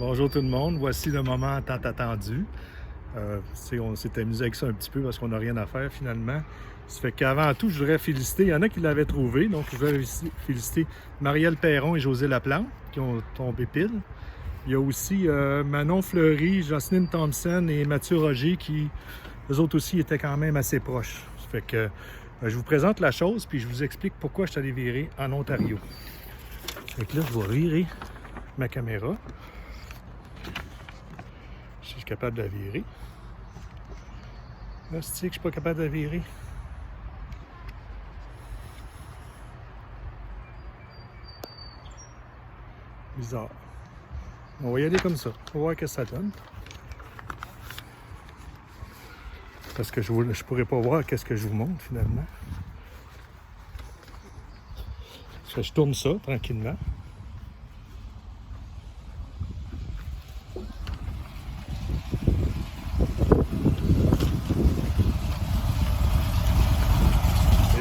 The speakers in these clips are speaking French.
Bonjour tout le monde, voici le moment tant attendu. On s'est amusé avec ça un petit peu parce qu'on n'a rien à faire finalement. Ça fait qu'avant tout, je voudrais féliciter, il y en a qui l'avaient trouvé, donc je voudrais féliciter Marielle Perron et José Laplante qui ont tombé pile. Il y a aussi Manon Fleury, Jocelyne Thompson et Mathieu Roger qui, eux autres aussi, étaient quand même assez proches. Ça fait que je vous présente la chose puis je vous explique pourquoi je suis allé virer en Ontario. Fait que là, je vais virer ma caméra. Si je suis capable de la virer. Là, c'est que je suis pas capable de la virer. Bizarre. On va y aller comme ça. On va voir ce que ça donne. Parce que je pourrais pas voir qu'est-ce que je vous montre finalement. Je tourne ça tranquillement.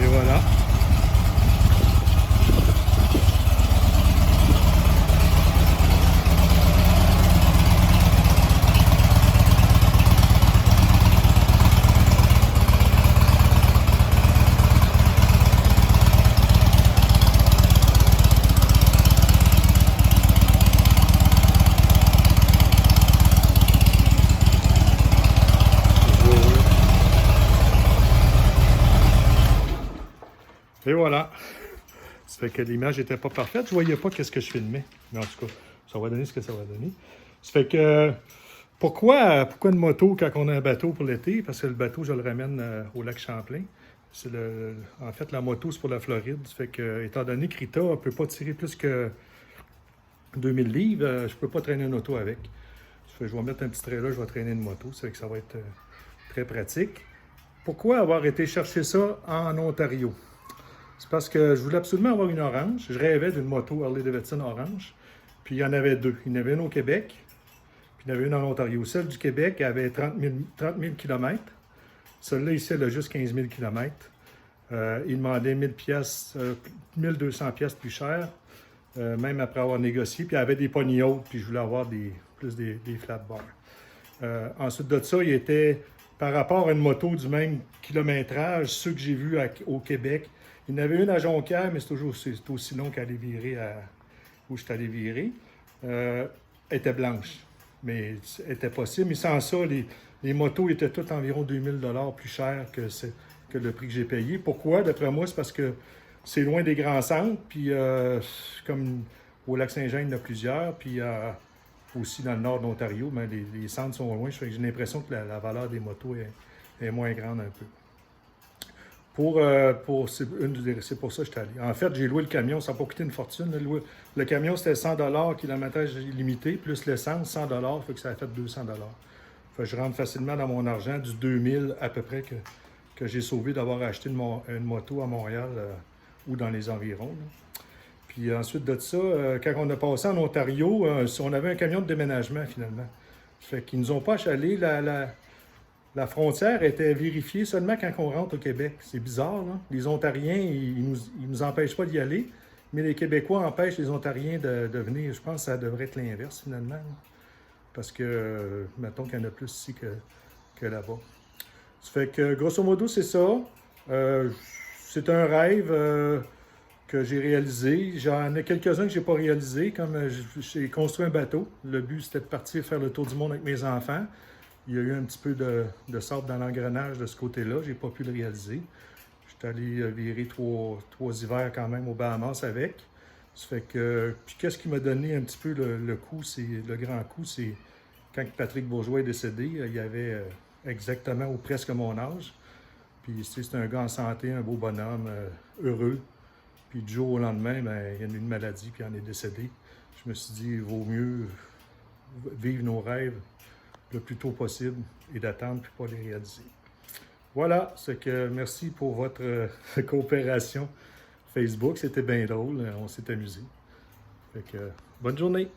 Et voilà. Et voilà. Ça fait que l'image n'était pas parfaite. Je ne voyais pas qu'est-ce que je filmais. Mais en tout cas, ça va donner ce que ça va donner. Ça fait que pourquoi une moto quand on a un bateau pour l'été? Parce que le bateau, je le ramène au lac Champlain. En fait, la moto, c'est pour la Floride. Ça fait que, étant donné que Rita ne peut pas tirer plus que 2000 livres, je ne peux pas traîner une auto avec. Ça fait que je vais mettre un petit trailer, je vais traîner une moto. Ça fait que ça va être très pratique. Pourquoi avoir été chercher ça en Ontario? C'est parce que je voulais absolument avoir une orange. Je rêvais d'une moto Harley-Davidson orange. Puis il y en avait deux. Il y en avait une au Québec, puis il y en avait une en Ontario. Celle du Québec avait 30 000 km. Celle-là, ici, elle a juste 15 000 km. Il demandait 1000 pièces, 1200 pièces plus cher, même après avoir négocié. Puis il y avait des pognées hautes, puis je voulais avoir plus des flat bars. Ensuite de ça, il était, par rapport à une moto du même kilométrage, ceux que j'ai vus au Québec, il y en avait une à Jonquière, mais c'est aussi long qu'aller virer où je suis allé virer. Elle était blanche, mais c'était possible. Mais sans ça, les motos étaient toutes environ 2000 $ plus chères que le prix que j'ai payé. Pourquoi? D'après moi, c'est parce que c'est loin des grands centres. Puis, comme au Lac-Saint-Jean, il y en a plusieurs. Puis, aussi dans le nord de l'Ontario, mais les centres sont loin. J'ai l'impression que la valeur des motos est moins grande un peu. C'est pour ça que je suis allé. En fait, j'ai loué le camion, ça n'a pas coûté une fortune. Le camion, c'était 100 $, kilométrage illimité, plus l'essence, 100 $, fait que ça a fait 200 $. Fait que je rentre facilement dans mon argent du 2000 à peu près que j'ai sauvé d'avoir acheté une moto à Montréal ou dans les environs. Là. Puis ensuite de ça, quand on a passé en Ontario, on avait un camion de déménagement finalement. Fait qu'ils nous ont pas achalé. La frontière était vérifiée seulement quand on rentre au Québec. C'est bizarre, là. Les Ontariens, ils nous empêchent pas d'y aller, mais les Québécois empêchent les Ontariens de venir. Je pense que ça devrait être l'inverse, finalement. Là. Parce que, mettons qu'il y en a plus ici que là-bas. Ça fait que, grosso modo, c'est ça. C'est un rêve que j'ai réalisé. J'en ai quelques-uns que j'ai pas réalisés, comme j'ai construit un bateau. Le but, c'était de partir faire le tour du monde avec mes enfants. Il y a eu un petit peu de sable dans l'engrenage de ce côté-là. Je n'ai pas pu le réaliser. Je suis allé virer trois hivers quand même aux Bahamas avec. Ça fait que. Puis qu'est-ce qui m'a donné un petit peu le coup, le grand coup, c'est quand Patrick Bourgeois est décédé, il avait exactement ou presque mon âge. Puis c'est un gars en santé, un beau bonhomme, heureux. Puis du jour au lendemain, ben, il y a eu une maladie, puis il en est décédé. Je me suis dit, il vaut mieux vivre nos rêves le plus tôt possible et d'attendre puis pas les réaliser. Voilà, c'est que merci pour votre coopération Facebook. C'était bien drôle, on s'est amusé. Fait que, bonne journée!